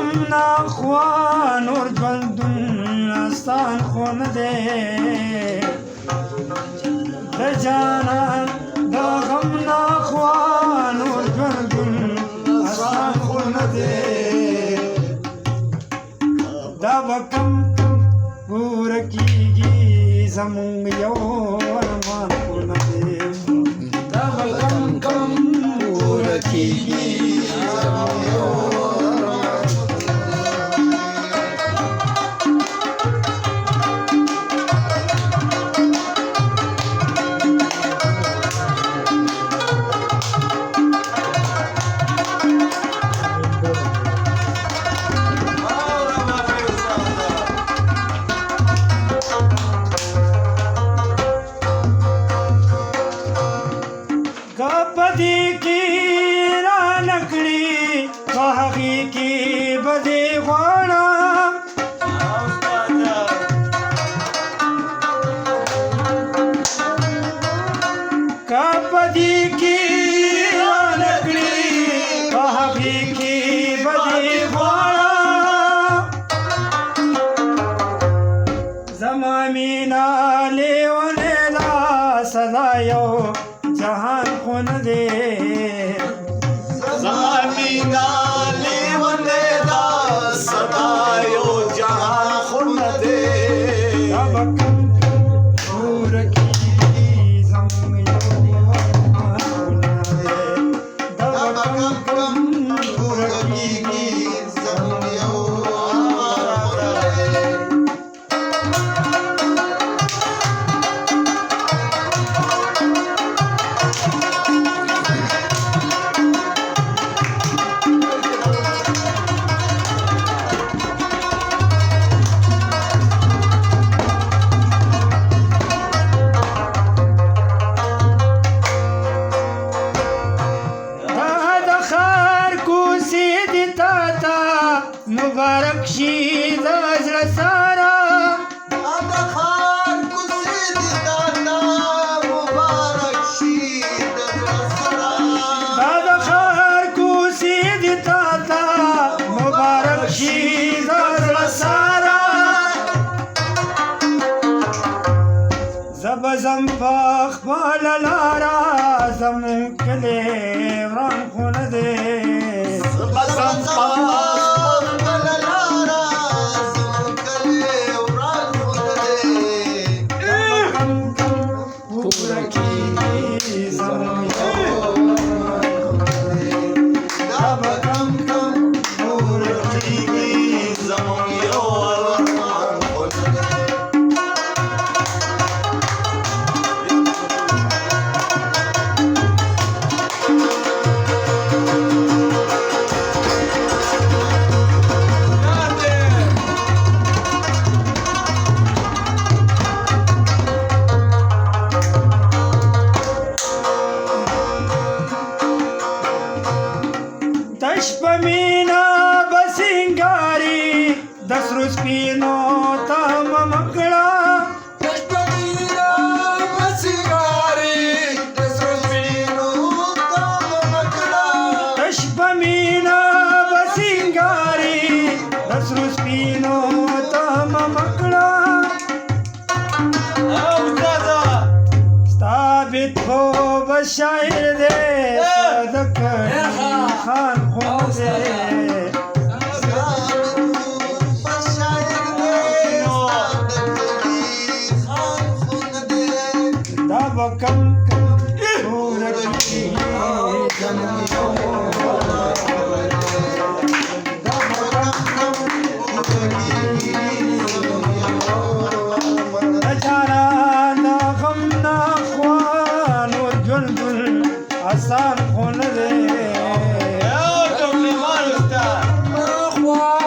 غم نخوا نور ژوندون آسان خو نه دی د جانان د غم نخوا نور ژوندون آسان خو نه دی دا به کم پوره کېږي زمونږ یو ارمان خو نه دی دا به کم پوره کېږي زمونږ یو بدی کی رانکڑی وحقی کی بدی غوانا کا بدی کی رانکڑی وحقی کی بدی غوانا زمامینا لیونے لا صدایو جهان خو نه دی زمامینا لیونې دا صدا یو جهان خو نه دی دا به کم پوره کېږي زموږ یو ارمان خو نه دی دا به کم پوره کېږي زموږ یو ارمان دی مبارک شي د زړه سره دا خار کوڅې دي تا مبارک شي د زړه سره د خار کوڅې دي تا مبارک شي د زړه سره زب زم په خپل لاره زموږ کلی وران خو نه دی زم په شپه مینا بسنګاري د سرو سپینو تمام کړه شپه مینا بسنګاري د سرو سپینو تمام کړه شپه مینا بسنګاري د سرو سپینو تمام کړه او دادا ثابت هو بشاعر دې صدق خان خو دې دا به کم پوره کېږي زموږ یو د جانان د غم نخوا نور ژوندون آسان خو نه دی یو ټوکلی مال استاد